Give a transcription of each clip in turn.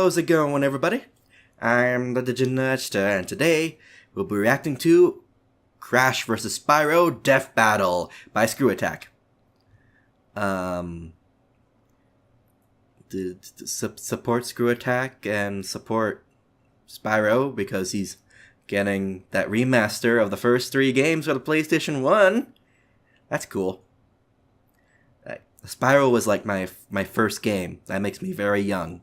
How's it going, everybody? I'm the Diginerdster, and today we'll be reacting to Crash vs. Spyro Death Battle by Screw Attack. Support Screw Attack and support Spyro because he's getting that remaster of the first 3 games for the PlayStation 1. That's cool. Spyro was like my first game. That makes me very young.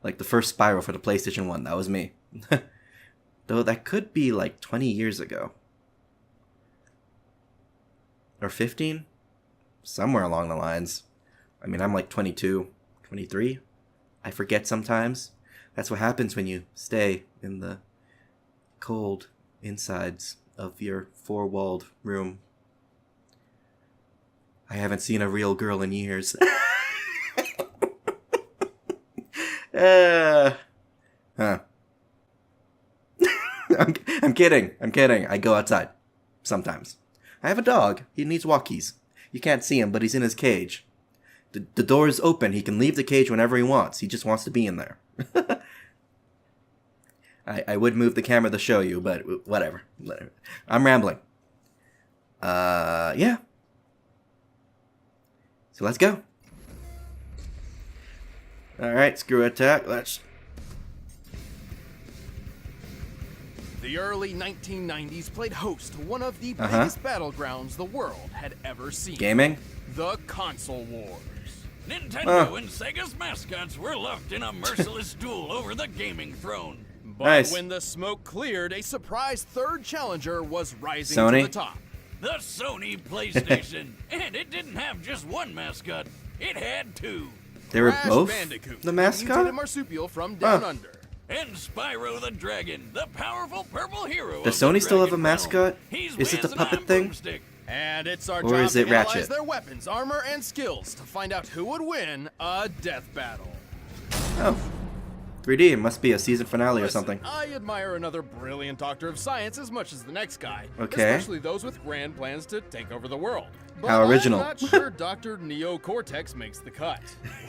Like the first Spyro for the PlayStation 1. That was me. Though that could be like 20 years ago. Or 15? Somewhere along the lines. I mean, I'm like 22, 23. I forget sometimes. That's what happens when you stay in the cold insides of your 4-walled room. I haven't seen a real girl in years. Huh. I'm kidding. I go outside. Sometimes. I have a dog. He needs walkies. You can't see him, but he's in his cage. The door is open. He can leave the cage whenever he wants. He just wants to be in there. I would move the camera to show you, but whatever. I'm rambling. Yeah. So let's go. Alright, Screw Attack. Let's... The early 1990s played host to one of the biggest battlegrounds the world had ever seen. Gaming? The Console Wars. Nintendo and Sega's mascots were locked in a merciless duel over the gaming throne. But when the smoke cleared, a surprise third challenger was rising Sony? to the top. The Sony PlayStation. And it didn't have just one mascot. It had 2. They were Crash both Bandicoot, the mascot? mutated marsupial from down under. And Spyro the Dragon, the powerful purple hero. Does of the Sony still have a Dragon mascot? realm. He's Is it the whizzing puppet on thing? broomstick. And it's our Or job is it to analyze Ratchet? their weapons, armor, and skills to find out who would win a death battle. Oh. 3D. It must be a season finale or something. I admire another brilliant doctor of science as much as the next guy. Okay. Especially those with grand plans to take over the world. But How original. I'm not sure Dr. Neo Cortex makes the cut.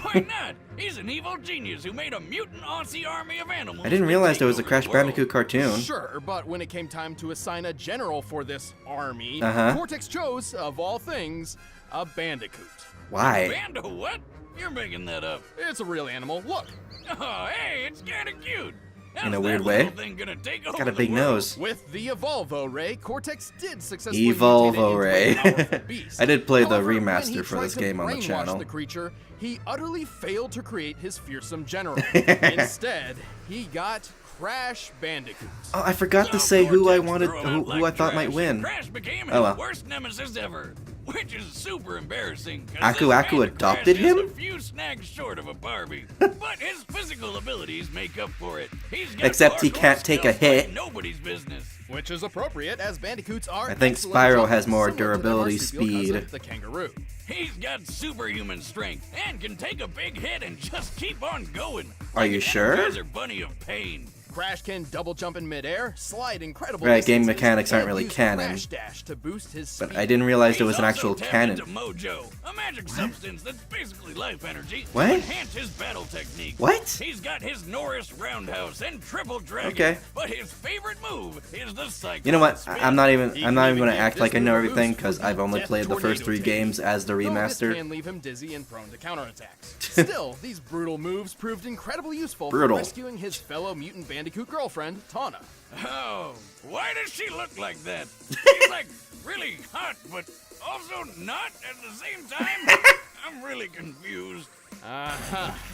Why not? He's an evil genius who made a mutant Aussie army of animals. I didn't to realize take there was a over Crash the world. Bandicoot cartoon. Sure, but when it came time to assign a general for this army, Uh-huh. Cortex chose, of all things, a bandicoot. Why? Bando what? You're making that up. It's a real animal. Look, Oh, hey, it's kind of cute. How's In a that weird little way? thing gonna take Got over a big the world? nose. with the Evolvo Ray, Cortex did successfully Evolvo mutate it Ray. into a powerful beast. I did play the However, when remaster he for tried this to game on the brainwash channel. The creature, he utterly failed to create his fearsome general. Instead, he got Crash Bandicoot. Oh, I forgot to So say who I Cortex wanted, threw him who out like I thought trash. might win. Crash became Oh, his well. worst nemesis ever, which is super embarrassing. 'cause Aku this Aku Bandit adopted Crash is him? a few snags short of a Barbie, but his physical abilities make up for it. He's got Except he hardcore can't take a skills hit. like nobody's business. Which is appropriate, as bandicoots are I think excellent Spyro jumpers, has more similar to their durability, marsupial cousin, speed. the kangaroo. He's got superhuman strength and can take a big hit and just keep on going. Are Like you an sure? Energizer bunny of pain. Crash can double jump in midair, slide incredible Right, game distances, mechanics aren't and really use canon. Crash Dash to boost his But speed. I didn't realize there was He's an also actual tapped canon. into Mojo, a magic substance that's basically life energy What? to enhance his battle technique. What? He's got his Norris roundhouse and triple dragon. Okay. But his favorite move is the cycle. You know what? spin. I'm not even He going can to even act give like I this know move a everything boost because with I've the only Death played the first 3 Tornado games as the Though this remaster. can leave him dizzy and prone to counterattacks. Still, these brutal moves proved incredibly useful Brutal. for rescuing his fellow mutant bandicoot girlfriend, Tawna. Oh, why does she look like that? She's like really hot, but also not at the same time. I'm really confused.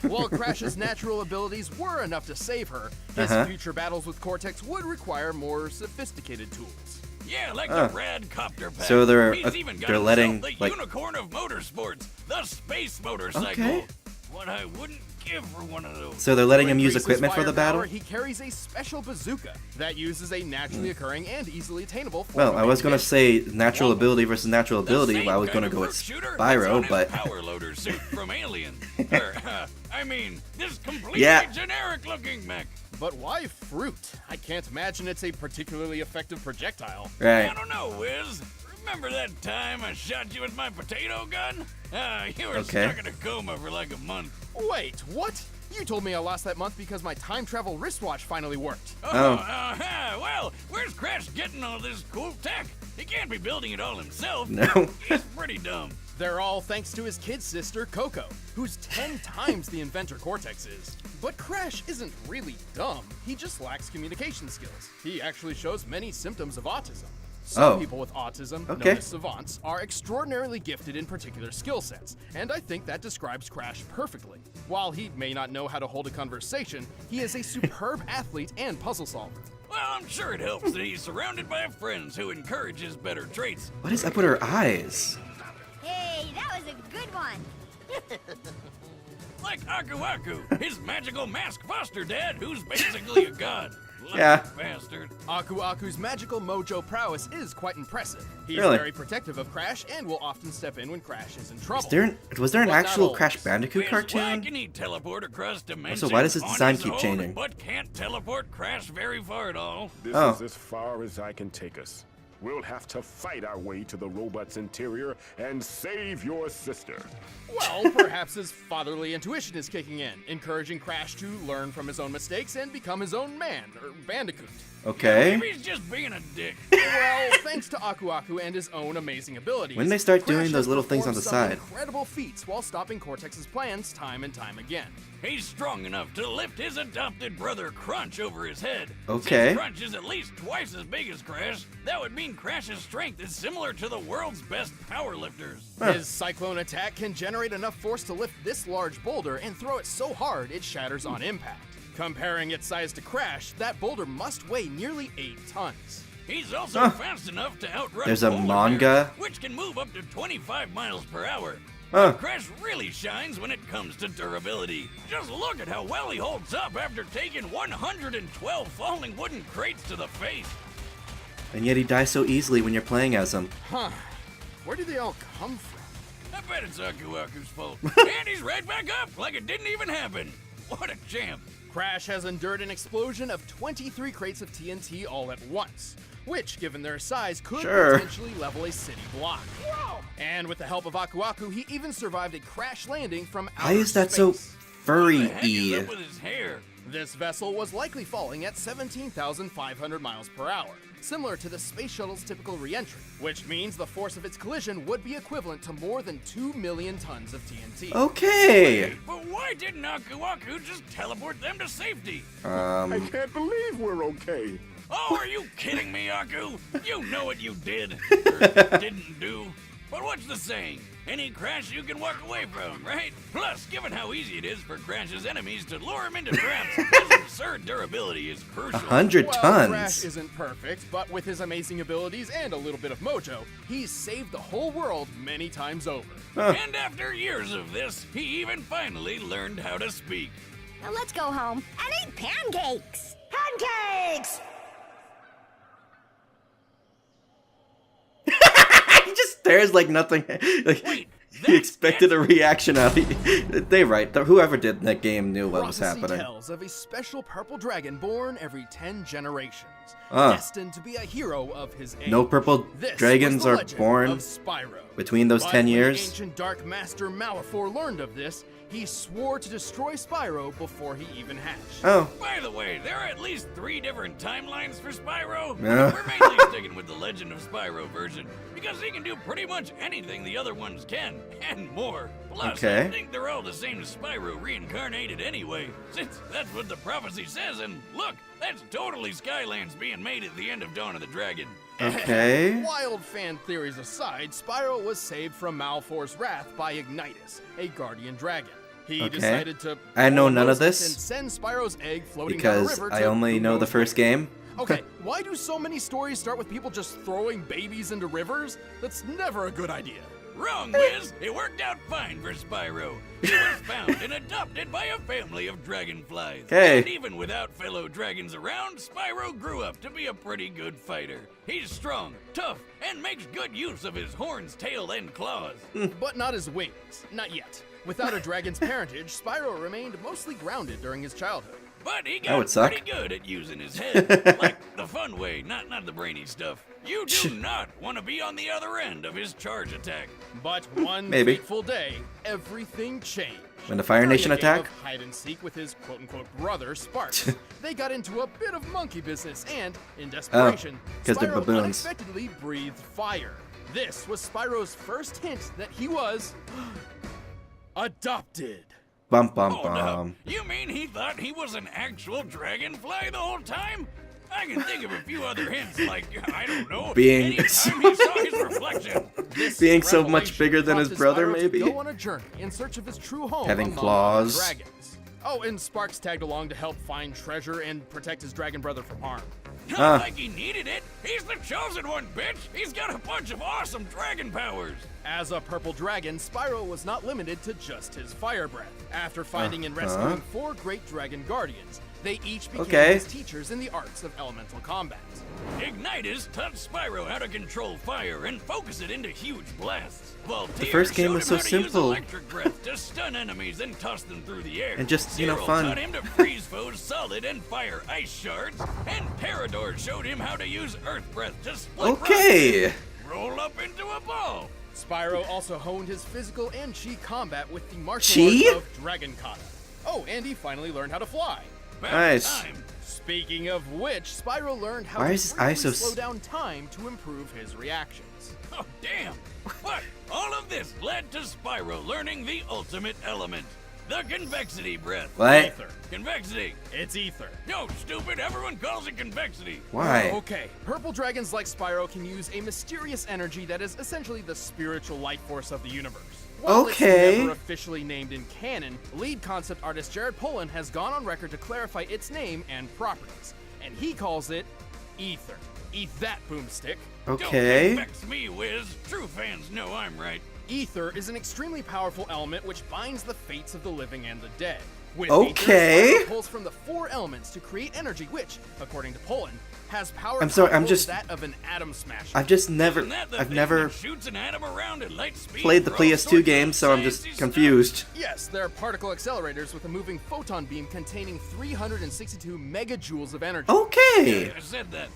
While Crash's natural abilities were enough to save her, his future battles with Cortex would require more sophisticated tools. Yeah, like the rad copter pack. So they're- He's even got they're himself letting, the like- unicorn of motorsports, the space motorcycle. Okay. What I wouldn't give for one of those. So they're letting To him use increase his equipment for the battle? firepower, he carries a special bazooka that uses a naturally occurring and easily attainable form Well, of I was going to ammunition. say natural ability versus natural The ability. same Well, I was going kind to of go with fruit shooter that's on Spyro, his but... power loader suit from Alien. I mean, this completely Yeah. generic-looking mech. But why fruit? I can't imagine it's a particularly effective projectile. Right. I don't know, Wiz. Remember that time I shot you with my potato gun? You were Okay. stuck in a coma for like a month. Wait, what? You told me I lost that month because my time travel wristwatch finally worked. Well, where's Crash getting all this cool tech? He can't be building it all himself. No. He's pretty dumb. They're all thanks to his kid sister, Coco, who's 10 times the inventor Cortex is. But Crash isn't really dumb, he just lacks communication skills. He actually shows many symptoms of autism. Some people with autism, known as savants, are extraordinarily gifted in particular skill sets, and I think that describes Crash perfectly. While he may not know how to hold a conversation, he is a superb athlete and puzzle solver. Well, I'm sure it helps that he's surrounded by friends who encourage his better traits. What is up with her eyes? Hey, that was a good one. Like Aku Aku, his magical mask foster dad, who's basically a god. Lucky Yeah. bastard. Aku Aku's magical mojo prowess is quite impressive. He's Really? very protective of Crash and will often step in when Crash is in trouble. Was there an But not actual always. Crash Bandicoot Why cartoon? can he teleport across dimensions So why does his on design his keep own, changing? But can't teleport Crash very far at all? This Oh. is as far as I can take us. We'll have to fight our way to the robot's interior and save your sister. Well, perhaps his fatherly intuition is kicking in, encouraging Crash to learn from his own mistakes and become his own man, or Bandicoot. Okay. Maybe he's just being a dick. Well, thanks to Aku Aku and his own amazing abilities. When they start doing Crash those has little things on performed the some side. incredible feats while stopping Cortex's plans time and time again. He's strong enough to lift his adopted brother Crunch over his head. Okay. Since Crunch is at least twice as big as Crash, that would mean Crash's strength is similar to the world's best powerlifters. His cyclone attack can generate enough force to lift this large boulder and throw it so hard it shatters on impact. Comparing its size to Crash, that boulder must weigh nearly 8 tons. He's also fast enough to outrun There's a polar manga? bears, which can move up to 25 miles per hour. Huh. Crash really shines when it comes to durability. Just look at how well he holds up after taking 112 falling wooden crates to the face. And yet he dies so easily when you're playing as him. Huh. Where do they all come from? I bet it's Aku Aku's fault. And he's right back up like it didn't even happen. What a champ. Crash has endured an explosion of 23 crates of TNT all at once, which, given their size, could Sure. potentially level a city block. And with the help of Aku Aku, he even survived a crash landing from outer Why is that so space. What the heck is furry-y? up with his hair? This vessel was likely falling at 17,500 miles per hour, similar to the space shuttle's typical re-entry, which means the force of its collision would be equivalent to more than 2 million tons of TNT. Okay. But why didn't Aku Aku just teleport them to safety? I can't believe we're okay. Oh, are you kidding me, Aku? You know what you did, or didn't do. But what's the saying? Any Crash you can walk away from, right? Plus, given how easy it is for Crash's enemies to lure him into traps, his absurd durability is crucial. 100 Well, tons. Crash isn't perfect, but with his amazing abilities and a little bit of mojo, he's saved the whole world many times over. And after years of this, he even finally learned how to speak. Now let's go home and eat pancakes. Pancakes! He just stares like nothing. Like, Wait, he expected a reaction out of you. They right. Whoever did that game knew what was Prophecy happening. tells of a special purple dragon born every 10 generations, Ah. destined to be a hero of his age. No purple This dragons was the are legend born of Spyro. between those But 10 when years. the ancient Dark Master Malefor learned of this, he swore to destroy Spyro before he even hatched. Oh. By the way, there are at least 3 different timelines for Spyro. Yeah. We're mainly sticking with the Legend of Spyro version, because he can do pretty much anything the other ones can, and more. Plus, Okay. I think they're all the same as Spyro reincarnated anyway, since that's what the prophecy says, and look, that's totally Skylands being made at the end of Dawn of the Dragon. Okay. Wild fan theories aside, Spyro was saved from Malefor's wrath by Ignitus, a guardian dragon. He Okay. decided to I know none of almost this and send Spyro's egg floating down because the river I to only who know the knows first where. game. Okay, why do so many stories start with people just throwing babies into rivers? That's never a good idea. Wrong, Wiz. It worked out fine for Spyro. He was found and adopted by a family of dragonflies. Okay. And even without fellow dragons around, Spyro grew up to be a pretty good fighter. He's strong, tough, and makes good use of his horns, tail, and claws. But not his wings. Not yet. Without a dragon's parentage, Spyro remained mostly grounded during his childhood. But he That would got suck. pretty good at using his head. Like the fun way, not the brainy stuff. You do not want to be on the other end of his charge attack. But one Maybe. fateful day, everything changed. When the Fire During Nation a game attack? of hide and seek with his quote-unquote brother, Sparks, they got into a bit of monkey business and, in desperation, 'cause they're Spyro baboons. unexpectedly breathed fire. This was Spyro's first hint that he was adopted. Bum bum Hold up. bum. You mean he thought he was an actual dragonfly the whole time? I can think of a few other hints, like, I don't know, Being anytime he saw his reflection. This Being so much revelation bigger than his prompted brother, Spyro to maybe? go on a journey in search of his true home Having among claws. other dragons. Oh, and Sparks tagged along to help find treasure and protect his dragon brother from harm. Not like he needed it. He's the chosen one, bitch. He's got a bunch of awesome dragon powers. As a purple dragon, Spyro was not limited to just his fire breath. After finding and rescuing 4 great dragon guardians, they each became his teachers in the arts of elemental combat. Ignitus taught Spyro how to control fire and focus it into huge blasts. The first game was so showed him how to use simple. electric breath to stun enemies and toss them through the air. And just, you know, Cyril fun. taught him to freeze foes solid and fire ice shards. And Parador showed him how to use earth breath to split Okay. rocks and roll up into a ball. Spyro also honed his physical and chi combat with the martial Chi? arts of Dragon Kata. Oh, and he finally learned how to fly. About Nice. time. Speaking of which, Spyro learned how Why to is his eye briefly so slow down time to improve his reactions. Oh, damn. But all of this led to Spyro learning the ultimate element. The convexity breath. What? Ether. Convexity. It's ether. No, stupid. Everyone calls it convexity. Why? Okay, purple dragons like Spyro can use a mysterious energy that is essentially the spiritual life force of the universe. While Okay. it's never officially named in canon, lead concept artist Jared Polin has gone on record to clarify its name and properties, and he calls it ether. Eat that, boomstick. Okay. Don't convex me, Wiz. True fans know I'm right. Ether is an extremely powerful element which binds the fates of the living and the dead. With Okay. Ether, Spyro pulls from the 4 elements to create energy which, according to Polin, has power I'm sorry, I'm comparable to just- that of an atom smasher. I've just never, Isn't that the I've thing never that shoots an atom around at light speed played the for all sorts PS2 of game, so I'm just sciencey confused. stuff? Yes, they're particle accelerators with a moving photon beam containing 362 megajoules of energy. Okay. I said that.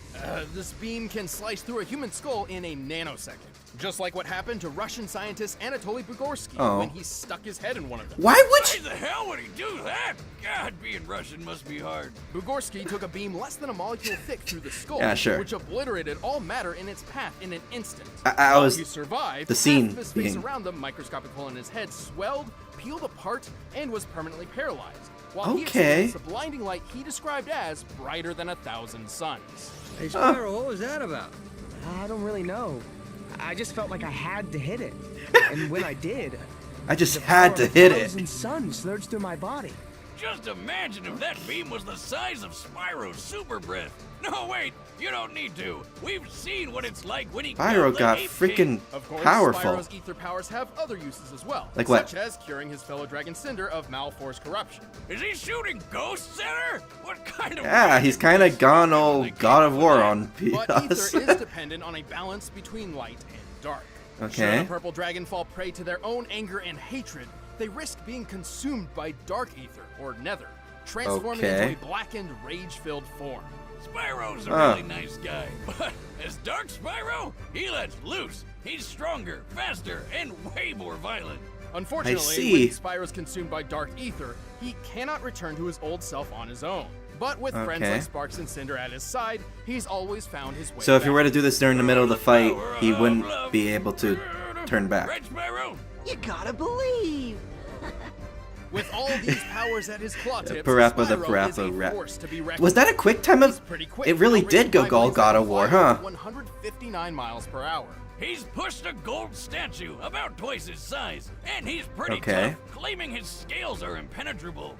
This beam can slice through a human skull in a nanosecond. Just like what happened to Russian scientist Anatoly Bugorsky Oh. when he stuck his head in one of them. Why would Why you? the hell would he do that? God, being Russian must be hard. Bugorsky took a beam less than a molecule thick through the skull, Yeah, sure. which obliterated all matter in its path in an instant. I While was- he survived, the scene half of his face being- around the microscopic hole in his head swelled, peeled apart, and was permanently paralyzed. While he Okay. experienced a blinding light he described as brighter than 1,000 suns. Hey, Spyro, what was that about? I don't really know. I just felt like I had to hit it. And when I did, I just had to hit it. 1,000 suns surged through my body. Just imagine if that beam was the size of Spyro's super breath. No, wait, you don't need to. We've seen what it's like when he Spyro killed the got Ape freaking King. Of course, powerful. Spyro's ether powers have other uses as well, Like what? such as curing his fellow dragon Cinder of Malfor's corruption. Is he shooting ghosts at her? What kind of... Yeah, he's kind of gone old God of War on But PS. ether is dependent on a balance between light and dark. Okay. Should a purple dragon fall prey to their own anger and hatred, they risk being consumed by dark ether, or nether, transforming Okay. into a blackened, rage-filled form. Spyro's a really nice guy, but as Dark Spyro, he lets loose. He's stronger, faster, and way more violent. Unfortunately, see. when Spyro's consumed by dark ether, he cannot return to his old self on his own. But with friends Okay. like Sparks and Cinder at his side, he's always found his way So if you back. were to do this during the middle of the fight, he wouldn't be able to turn back. Right, Spyro? You gotta believe. With all these powers at his claw tips, Parappa the Spyro is a Parappa rap. force to be reckoned Was that a quick time of? He's pretty quick, It really already did go climbing God of War, huh? 159 miles per hour. He's pushed a gold statue about twice his size, and he's pretty Okay. tough, claiming his scales are impenetrable.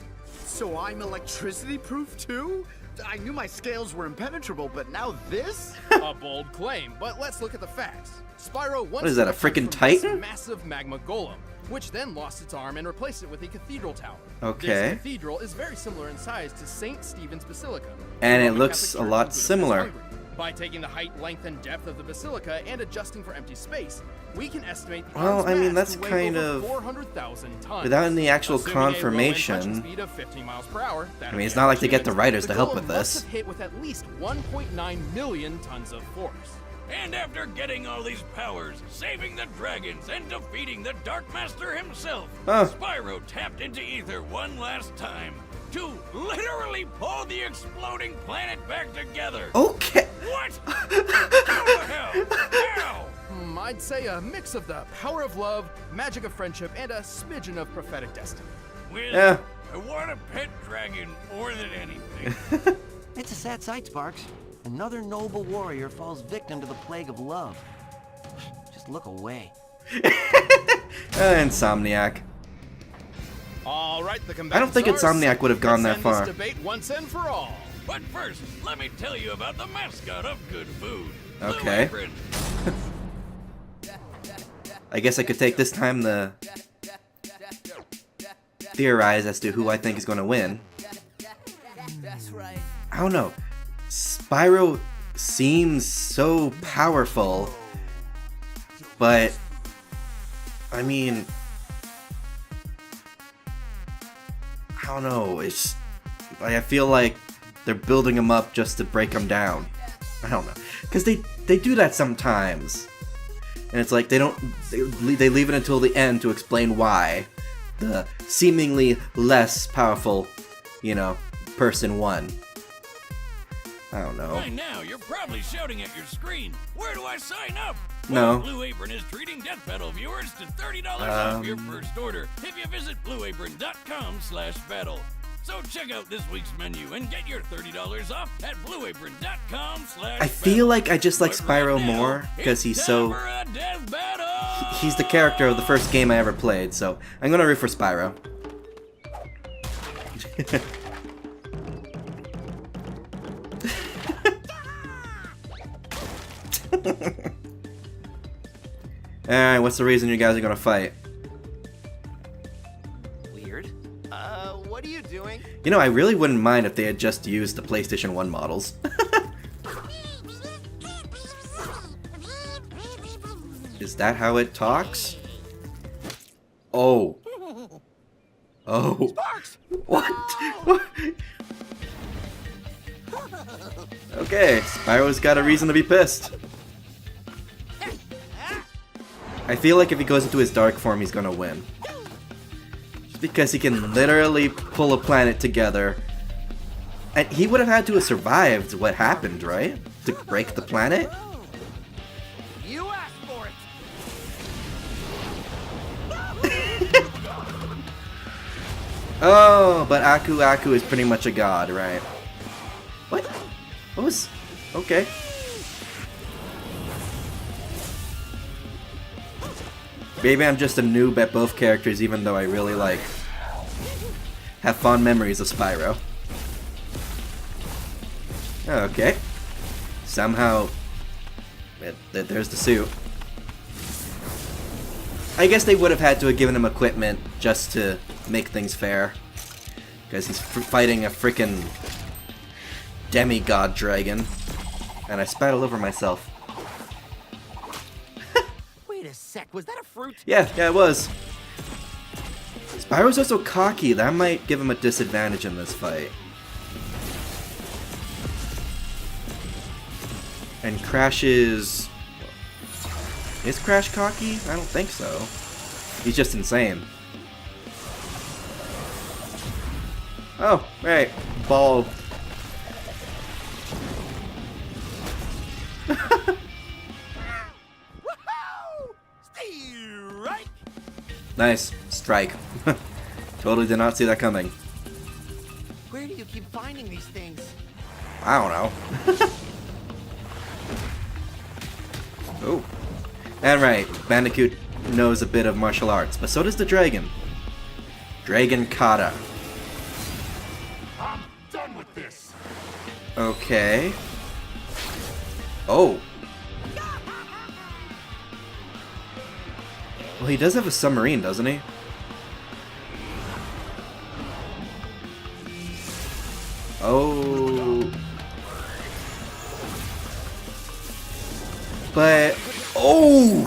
So I'm electricity proof too? I knew my scales were impenetrable, but now this? A bold claim, but let's look at the facts. Spyro once is that, a suffered freaking from this Titan? massive magma golem, which then lost its arm and replaced it with a cathedral tower. Okay. This cathedral is very similar in size to St. Stephen's Basilica. And the it Roman looks Catholic a Church lot in Budapest, similar. Hungary. By taking the height, length, and depth of the basilica and adjusting for empty space, we can estimate the Well, arm's I mean, mass that's to weigh kind over of- 400,000 tons. Without any actual Assuming a low-end confirmation. punching speed of 50 miles per hour, I mean, it's not like they get the writers the to help golem with must this. have hit with at least 1.9 million tons of force. And after getting all these powers, saving the dragons, and defeating the Dark Master himself, Spyro tapped into Ether one last time to literally pull the exploding planet back together. Okay. What? How the hell? How? I'd say a mix of the power of love, magic of friendship, and a smidgen of prophetic destiny. Well, I want a pet dragon more than anything. It's a sad sight, Sparks. Another noble warrior falls victim to the plague of love. Just look away. Insomniac. All right, the I don't think Insomniac would have gone that Let's end far. this debate once and for all. But first, let me tell you about the mascot of good food. Okay. Blue Apron. I guess I could take this time to theorize as to who I think is going to win. I don't know. Spyro seems so powerful, but I mean, I don't know. It's like I feel like they're building him up just to break him down. I don't know, because they do that sometimes, and it's like they leave it until the end to explain why the seemingly less powerful, person won. I don't know. By now, you're probably shouting at your screen. Where do I sign up? No. Well, Blue Apron is treating Death Battle viewers to $30 off your first order if you visit blueapron.com/battle. So check out this week's menu and get your $30 off at blueapron.com/battle. I feel like I just like Spyro more because he's so... He's the character of the first game I ever played, so I'm gonna root for Spyro. Alright, what's the reason you guys are gonna fight? Weird. What are you doing? I really wouldn't mind if they had just used the PlayStation 1 models. Is that how it talks? Oh. Oh. Sparks! What? Okay, Spyro's got a reason to be pissed. I feel like if he goes into his dark form, he's gonna win. Just because he can literally pull a planet together. And he would have had to have survived what happened, right? To break the planet? You asked for it! Oh, but Aku is pretty much a god, right? What? What was... Okay. Maybe I'm just a noob at both characters, even though I really, have fond memories of Spyro. Okay. Somehow... there's the suit. I guess they would have had to have given him equipment just to make things fair. Because he's fighting a frickin' demigod dragon. And I spat all over myself. Wait a sec, was that a fruit? Yeah, it was. Spyro's also cocky. That might give him a disadvantage in this fight. And Crash is... Is Crash cocky? I don't think so. He's just insane. Oh, right. Ball. Right? Nice. Strike. Totally did not see that coming. Where do you keep finding these things? I don't know. Oh. And right, Bandicoot knows a bit of martial arts, but so does the dragon. Dragon Kata. I'm done with this. Okay. Oh. Well, he does have a submarine, doesn't he? Oh. But... Oh,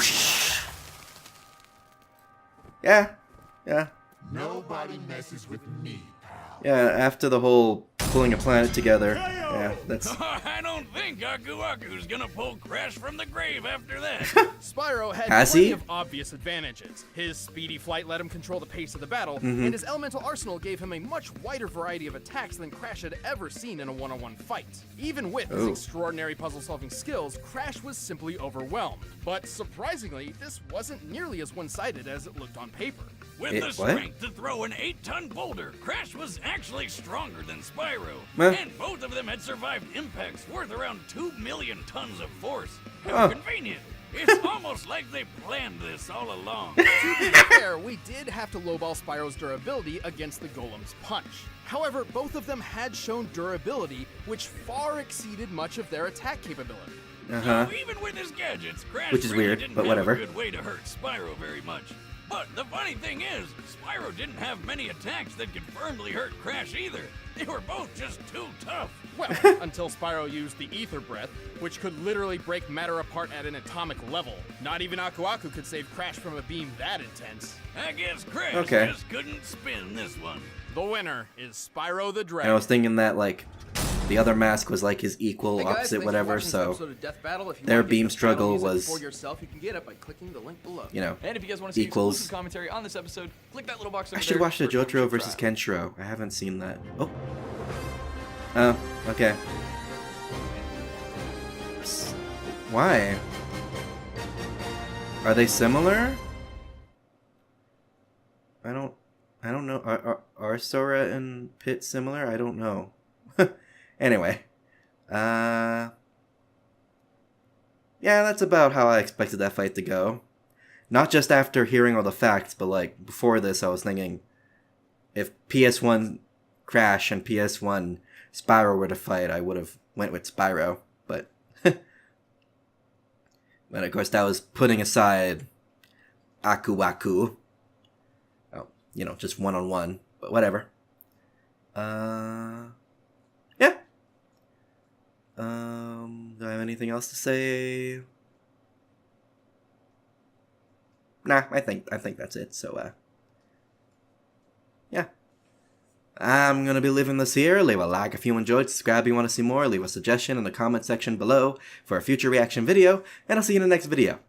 Yeah. Nobody messes with me, pal. Yeah, after the whole pulling a planet together. Yeah, that's... I don't think Aku Aku's gonna pull Crash from the grave after that. Spyro had Has plenty he? of obvious advantages. His speedy flight let him control the pace of the battle, and his elemental arsenal gave him a much wider variety of attacks than Crash had ever seen in a one-on-one fight. Even with his extraordinary puzzle-solving skills, Crash was simply overwhelmed. But surprisingly, this wasn't nearly as one-sided as it looked on paper. With the strength to throw an 8-ton boulder, Crash was actually stronger than Spyro. Huh? And both of them had survived impacts worth around 2 million tons of force. How convenient. It's almost like they planned this all along. To be fair, we did have to lowball Spyro's durability against the Golem's punch. However, both of them had shown durability, which far exceeded much of their attack capability. So even with his gadgets, Crash Which is really weird, didn't but have whatever. a good way to hurt Spyro very much. But the funny thing is, Spyro didn't have many attacks that could firmly hurt Crash either. They were both just too tough. Well, until Spyro used the Ether Breath, which could literally break matter apart at an atomic level. Not even Aku Aku could save Crash from a beam that intense. I guess Crash just couldn't spin this one. The winner is Spyro the And Dragon. I was thinking that, like, the other mask was like his equal, Hey guys, opposite, thanks for whatever, watching this so episode of Death Battle. If you their wanna get beam Death Battle struggle music was, for yourself, you can get it by clicking the link below. you know, And if you guys want to see equals. exclusive commentary on this episode, click that little box over I should there watch the for a Jotaro free versus trial. Kenshiro. I haven't seen that. Oh, okay. Why? Are they similar? I don't know. Are Sora and Pit similar? I don't know. Anyway. Yeah, that's about how I expected that fight to go. Not just after hearing all the facts, but like before this I was thinking if PS1 Crash and PS1 Spyro were to fight, I would have went with Spyro, but but of course that was putting aside Aku Aku. Oh, you know, just one-on-one, but whatever. Yeah. Do I have anything else to say? Nah, I think that's it. So yeah. I'm gonna be leaving this here. Leave a like if you enjoyed, subscribe if you want to see more, leave a suggestion in the comment section below for a future reaction video, and I'll see you in the next video.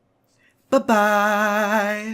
Bye-bye!